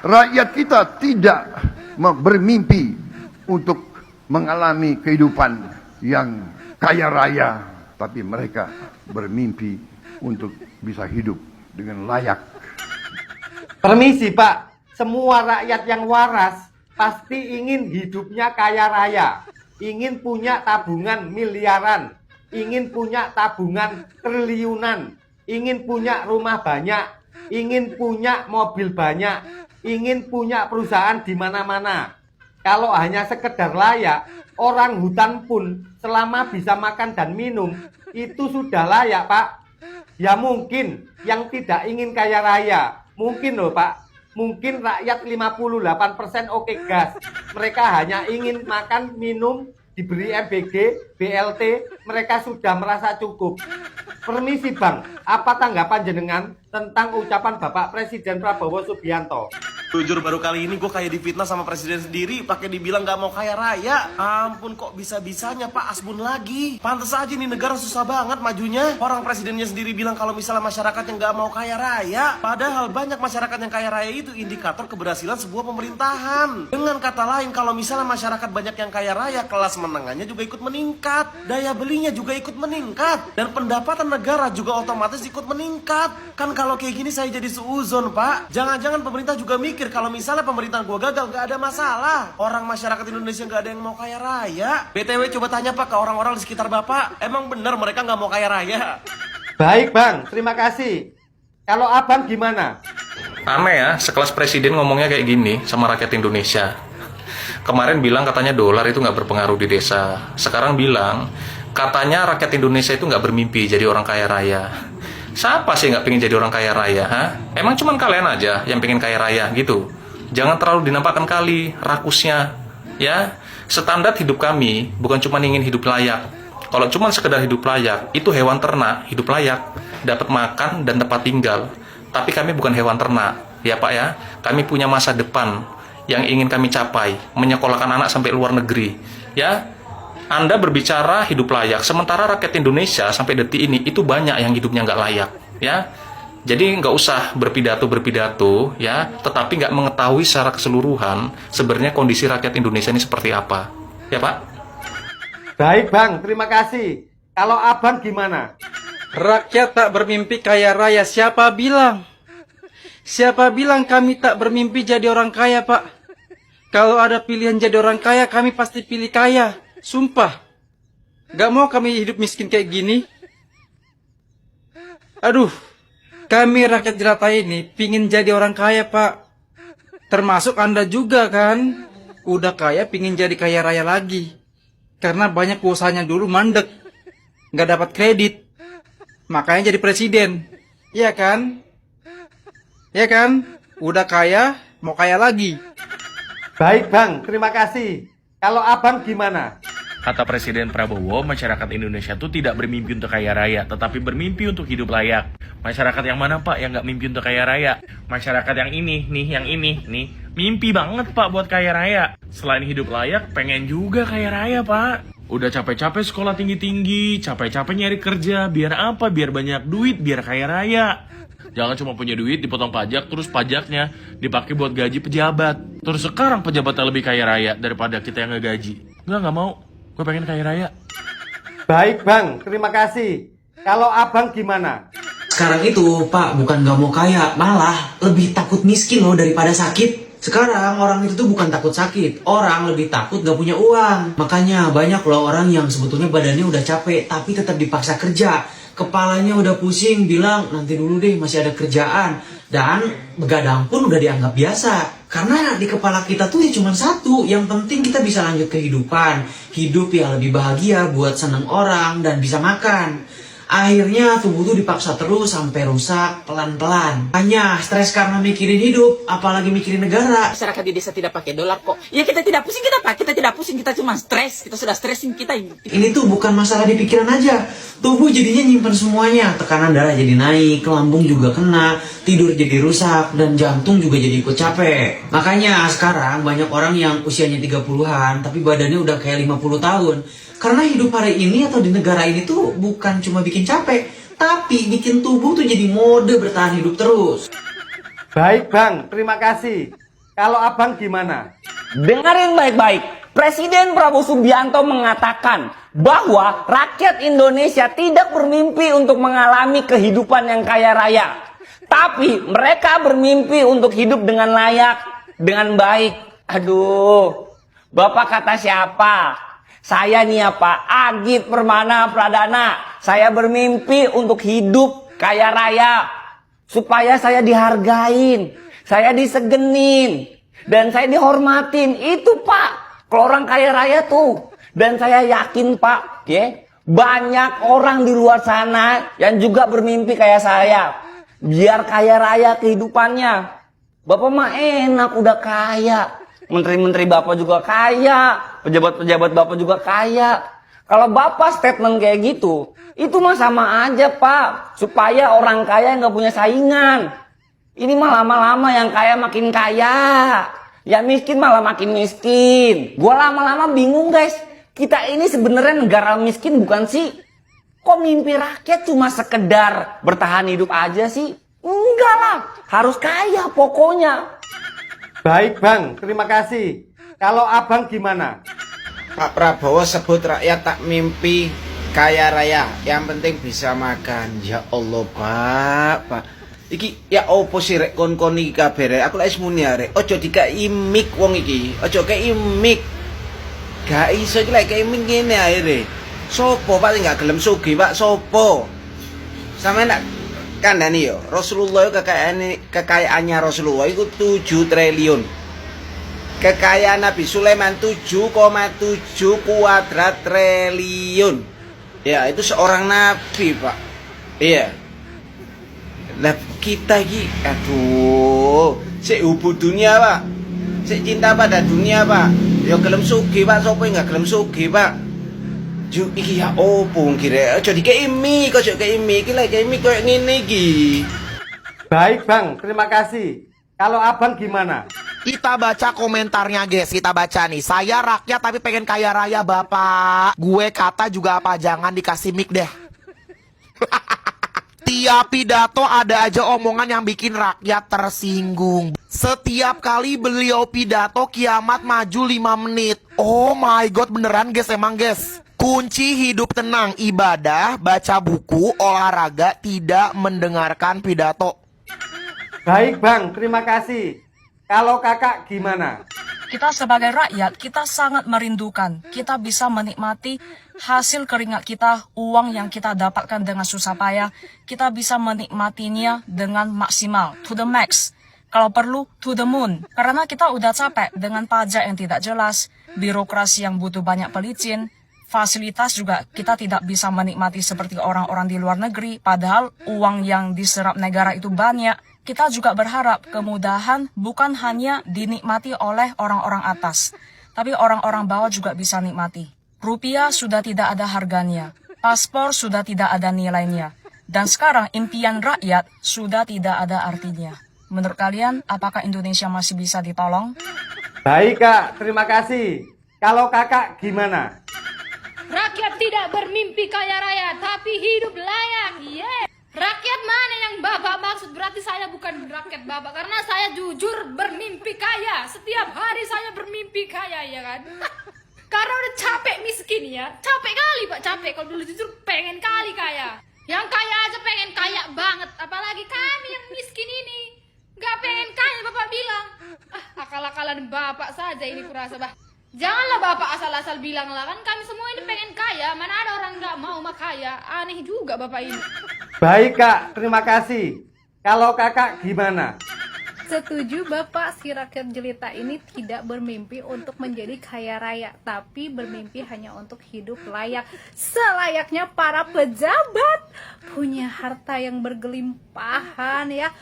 Rakyat kita tidak bermimpi untuk mengalami kehidupan yang kaya raya, tapi mereka bermimpi untuk bisa hidup dengan layak. Permisi Pak, semua rakyat yang waras pasti ingin hidupnya kaya raya, ingin punya tabungan miliaran, ingin punya tabungan triliunan, ingin punya rumah banyak, ingin punya mobil banyak, ingin punya perusahaan di mana-mana. Kalau hanya sekedar layak, orang hutan pun selama bisa makan dan minum, itu sudah layak Pak. Ya mungkin yang tidak ingin kaya raya, mungkin loh Pak, mungkin rakyat 58% oke gas. Mereka hanya ingin makan, minum, diberi MBG, BLT, mereka sudah merasa cukup. Permisi Bang, apa tanggapan jenengan tentang ucapan Bapak Presiden Prabowo Subianto? Jujur baru kali ini gue kayak difitnah sama presiden sendiri, pakai dibilang gak mau kaya raya. Ampun, kok bisa-bisanya Pak Asbun lagi. Pantes aja nih negara susah banget majunya. Orang presidennya sendiri bilang kalau misalnya masyarakat yang gak mau kaya raya. Padahal banyak masyarakat yang kaya raya itu indikator keberhasilan sebuah pemerintahan. Dengan kata lain, kalau misalnya masyarakat banyak yang kaya raya, kelas menengahnya juga ikut meningkat, daya belinya juga ikut meningkat, dan pendapatan negara juga otomatis ikut meningkat. Kan kalau kayak gini saya jadi suuzon Pak. Jangan-jangan pemerintah juga mikir kalau misalnya pemerintahan gua gagal, gak ada masalah. Orang masyarakat Indonesia gak ada yang mau kaya raya. BTW coba tanya Pak ke orang-orang di sekitar Bapak, emang bener mereka gak mau kaya raya? Baik Bang, terima kasih. Kalau Abang gimana? Aneh ya, sekelas presiden ngomongnya kayak gini sama rakyat Indonesia. Kemarin bilang katanya dolar itu gak berpengaruh di desa. Sekarang bilang katanya rakyat Indonesia itu gak bermimpi jadi orang kaya raya. Siapa sih nggak pengen jadi orang kaya raya? Emang cuman kalian aja yang pengen kaya raya gitu? Jangan terlalu dinampakkan kali rakusnya, ya. Standar hidup kami bukan cuma ingin hidup layak. Kalau cuma sekedar hidup layak, itu hewan ternak hidup layak, dapat makan dan tempat tinggal. Tapi kami bukan hewan ternak, ya Pak ya. Kami punya masa depan yang ingin kami capai, menyekolahkan anak sampai luar negeri, ya. Anda berbicara hidup layak, sementara rakyat Indonesia sampai detik ini itu banyak yang hidupnya nggak layak, ya. Jadi nggak usah berpidato, ya, tetapi nggak mengetahui secara keseluruhan sebenarnya kondisi rakyat Indonesia ini seperti apa, ya Pak. Baik Bang, terima kasih. Kalau Abang gimana? Rakyat tak bermimpi kaya raya, siapa bilang? Siapa bilang kami tak bermimpi jadi orang kaya Pak? Kalau ada pilihan jadi orang kaya, kami pasti pilih kaya. Sumpah, gak mau kami hidup miskin kayak gini. Aduh, kami rakyat jelata ini pingin jadi orang kaya Pak. Termasuk Anda juga kan. Udah kaya pingin jadi kaya raya lagi. Karena banyak usahanya dulu mandek, gak dapat kredit, makanya jadi presiden. Iya kan? Iya kan? Udah kaya, mau kaya lagi. Baik Bang, terima kasih. Kalau Abang gimana? Kata Presiden Prabowo, masyarakat Indonesia tuh tidak bermimpi untuk kaya raya, tetapi bermimpi untuk hidup layak. Masyarakat yang mana Pak yang nggak mimpi untuk kaya raya? Masyarakat yang ini, nih, mimpi banget Pak buat kaya raya. Selain hidup layak, pengen juga kaya raya Pak. Udah capek-capek sekolah tinggi-tinggi, capek-capek nyari kerja, biar apa? Biar banyak duit, biar kaya raya. Jangan cuma punya duit, dipotong pajak, terus pajaknya dipakai buat gaji pejabat. Terus sekarang pejabatnya lebih kaya raya daripada kita yang ngegaji. Nggak mau. Gue pengen kaya raya. Baik Bang, terima kasih. Kalau Abang gimana? Sekarang itu Pak bukan gak mau kaya, malah lebih takut miskin loh daripada sakit. Sekarang orang itu tuh bukan takut sakit, orang lebih takut gak punya uang. Makanya banyak loh orang yang sebetulnya badannya udah capek tapi tetap dipaksa kerja. Kepalanya udah pusing, bilang nanti dulu deh masih ada kerjaan. Dan begadang pun udah dianggap biasa. Karena di kepala kita tuh ya cuma satu, yang penting kita bisa lanjut kehidupan. Hidup yang lebih bahagia buat seneng orang dan bisa makan. Akhirnya tubuh tuh dipaksa terus sampai rusak pelan-pelan. Hanya stres karena mikirin hidup, apalagi mikirin negara. Masyarakat di desa tidak pakai dolar kok. Ya kita tidak pusing, kita tidak pusing, kita cuma stres. Kita sudah stresin kita. Ini tuh bukan masalah di pikiran aja. Tubuh jadinya nyimpen semuanya. Tekanan darah jadi naik, lambung juga kena, tidur jadi rusak, dan jantung juga jadi ikut capek. Makanya sekarang banyak orang yang usianya 30-an tapi badannya udah kayak 50 tahun. Karena hidup hari ini atau di negara ini tuh bukan cuma bikin capek, tapi bikin tubuh tuh jadi mode bertahan hidup terus. Baik Bang, terima kasih. Kalau abang gimana? Dengarin baik-baik. Presiden Prabowo Subianto mengatakan bahwa rakyat Indonesia tidak bermimpi untuk mengalami kehidupan yang kaya raya. Tapi mereka bermimpi untuk hidup dengan layak, dengan baik. Aduh, Bapak kata siapa? Saya nih ya Pak, Agit Permana Pradana. Saya bermimpi untuk hidup kaya raya. Supaya saya dihargain, saya disegenin, dan saya dihormatin. Itu Pak, kalau orang kaya raya tuh. Dan saya yakin Pak, ya, banyak orang di luar sana yang juga bermimpi kayak saya. Biar kaya raya kehidupannya. Bapak mah enak udah kaya. Menteri-menteri Bapak juga kaya. Pejabat-pejabat Bapak juga kaya. Kalau Bapak statement kayak gitu, itu mah sama aja Pak. Supaya orang kaya nggak punya saingan. Ini mah lama-lama yang kaya makin kaya. Yang miskin malah makin miskin. Gua lama-lama bingung guys. Kita ini sebenarnya negara miskin bukan sih? Kok mimpi rakyat cuma sekedar bertahan hidup aja sih? Enggak lah, harus kaya pokoknya. Baik bang, terima kasih. Kalau abang gimana? Pak Prabowo sebut rakyat tak mimpi kaya raya, yang penting bisa makan. Ya Allah Pak. Iki ya opo sih rek kon-kon iki kabeh rek. Aku lek semune rek. Ojo dikai mik wong iki. Ojo kei mik. Gak iso iki lek kei mik ngene ae rek. Sopo Pak sing gak gelem sugih Pak? Sopo? Sampeyan nak kandhani yo. Rasulullah kekayaannya Rasulullah itu 7 triliun. Kekayaan Nabi Sulaiman 7,7 kuadrat triliun. Ya, itu seorang nabi, Pak. Iya. Lah kita iki aduh, sik ubud dunia, Pak. Sik cinta pada dunia, Pak. Ya gelem sugih, Pak. Sopo enggak gelem sugih, Pak? Ju iki ya opo kira aja dikei mik, aja dikei mik, iki lek kei mik koyo ngene iki. Baik bang, terima kasih. Kalau abang gimana? Kita baca komentarnya guys, kita baca nih. Saya rakyat tapi pengen kaya raya Bapak. Gue kata juga apa, jangan dikasih mic deh. Tiap pidato ada aja omongan yang bikin rakyat tersinggung. Setiap kali beliau pidato kiamat maju 5 menit. Oh my god, beneran guys, emang guys. Kunci hidup tenang, ibadah, baca buku, olahraga, tidak mendengarkan pidato. Baik bang, terima kasih. Kalau kakak gimana? Kita sebagai rakyat, kita sangat merindukan. Kita bisa menikmati hasil keringat kita, uang yang kita dapatkan dengan susah payah. Kita bisa menikmatinya dengan maksimal, to the max. Kalau perlu, to the moon. Karena kita udah capek dengan pajak yang tidak jelas, birokrasi yang butuh banyak pelicin, fasilitas juga kita tidak bisa menikmati seperti orang-orang di luar negeri, padahal uang yang diserap negara itu banyak. Kita juga berharap kemudahan bukan hanya dinikmati oleh orang-orang atas, tapi orang-orang bawah juga bisa nikmati. Rupiah sudah tidak ada harganya, paspor sudah tidak ada nilainya, dan sekarang impian rakyat sudah tidak ada artinya. Menurut kalian, apakah Indonesia masih bisa ditolong? Baik kak, terima kasih. Kalau kakak gimana? Rakyat tidak bermimpi kaya raya, tapi hidup layak. Yeah. Rakyat mana yang Bapak maksud? Berarti saya bukan rakyat Bapak, karena saya jujur bermimpi kaya. Setiap hari saya bermimpi kaya, ya kan? Karena udah capek miskin ya. Capek kali Pak, capek. Kalau dulu jujur pengen kali kaya. Yang kaya aja pengen kaya banget. Apalagi kami yang miskin ini. Gak pengen kaya, Bapak bilang. Akal-akalan Bapak saja ini kurasa, Bah. Janganlah Bapak asal-asal bilang lah, kan kami semua ini pengen kaya. Mana ada orang gak mau kaya. Aneh juga Bapak ini. Baik kak, terima kasih. Kalau kakak gimana? Setuju Bapak, si rakyat jelita ini tidak bermimpi untuk menjadi kaya raya, tapi bermimpi hanya untuk hidup layak. Selayaknya para pejabat. Punya harta yang bergelimpahan ya.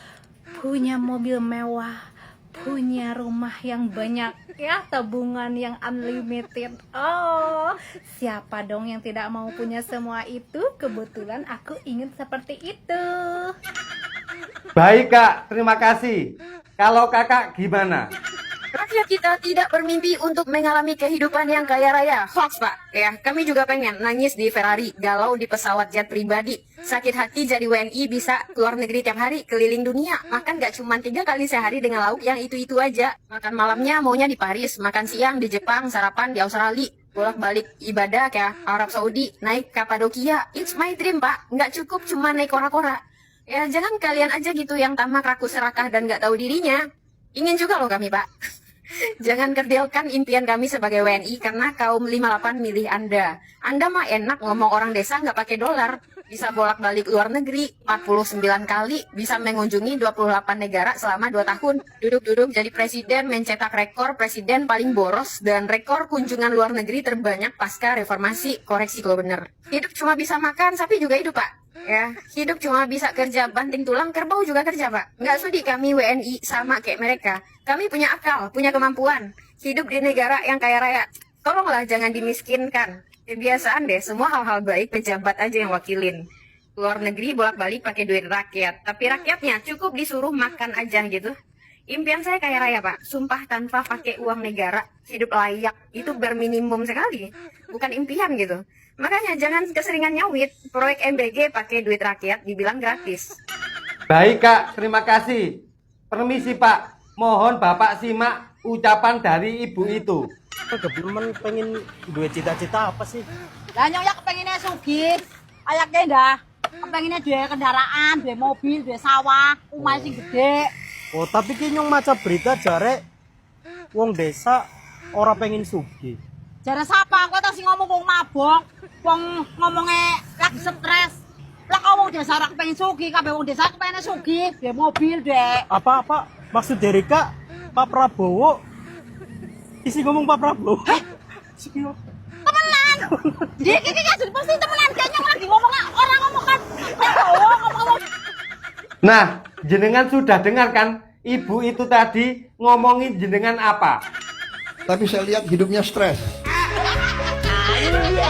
Punya mobil mewah. Punya rumah yang banyak ya, tabungan yang unlimited. Oh, siapa dong yang tidak mau punya semua itu? Kebetulan aku ingin seperti itu. Baik kak, terima kasih. Kalau kakak gimana? Rakyat kita tidak bermimpi untuk mengalami kehidupan yang kaya raya. Hoax, Pak. Ya, kami juga pengen nangis di Ferrari, galau di pesawat jet pribadi. Sakit hati jadi WNI bisa keluar negeri tiap hari, keliling dunia. Makan gak cuma 3 kali sehari dengan lauk yang itu-itu aja. Makan malamnya maunya di Paris, makan siang di Jepang, sarapan di Australia. Bolak-balik ibadah kayak Arab Saudi, naik Kapadokia. It's my dream, Pak. Nggak cukup cuma naik kora-kora. Ya, jangan kalian aja gitu yang tamak, rakus, serakah, dan nggak tahu dirinya. Ingin juga loh kami, Pak. Jangan kerdilkan impian kami sebagai WNI karena kaum 58 milih Anda. Anda mah enak ngomong orang desa nggak pakai dolar. Bisa bolak-balik luar negeri 49 kali, bisa mengunjungi 28 negara selama 2 tahun. Duduk-duduk jadi presiden, mencetak rekor presiden paling boros dan rekor kunjungan luar negeri terbanyak pasca reformasi. Koreksi kalau bener. Hidup cuma bisa makan, sapi juga hidup, Pak. Ya, hidup cuma bisa kerja, banting tulang, kerbau juga kerja, Pak. Nggak sudi kami WNI sama kayak mereka. Kami punya akal, punya kemampuan. Hidup di negara yang kaya raya. Tolonglah jangan dimiskinkan. Kebiasaan deh, semua hal-hal baik pejabat aja yang wakilin. Luar negeri bolak-balik pakai duit rakyat. Tapi rakyatnya cukup disuruh makan aja gitu. Impian saya kaya raya, Pak. Sumpah tanpa pakai uang negara. Hidup layak. Itu berminimum sekali. Bukan impian gitu. Makanya jangan keseringan nyawit. Proyek MBG pakai duit rakyat dibilang gratis. Baik, Kak. Terima kasih. Permisi, Pak. Mohon Bapak simak ucapan dari ibu itu. Kebetulan pengen duit cita-cita apa sih? Lah nyonya kepenginnya sugih. Ayaknya dah. Kepenginnya duwe kendaraan, duwe mobil, duwe sawah, umah sing gede. Oh, tapi ki nyong maca berita jare wong desa ora pengen sugih. Jare sapa? Kowe tak sing ngomong wong mabok, wong ngomongnya lagi stres. Lah kok wong desa ora pengen sugih, kabeh wong desa pengen sugih, duwe mobil, duwe. Apa? Maksud dari Kak, Pak Prabowo isi ngomong Pak Prabowo. Temenan. Dia iki pasti temenan kayaknya lagi ngomong orang ngomong kan. Ngomong. Nah, jenengan sudah dengar kan ibu itu tadi ngomongin jenengan apa? Tapi saya lihat hidupnya stres. Iya.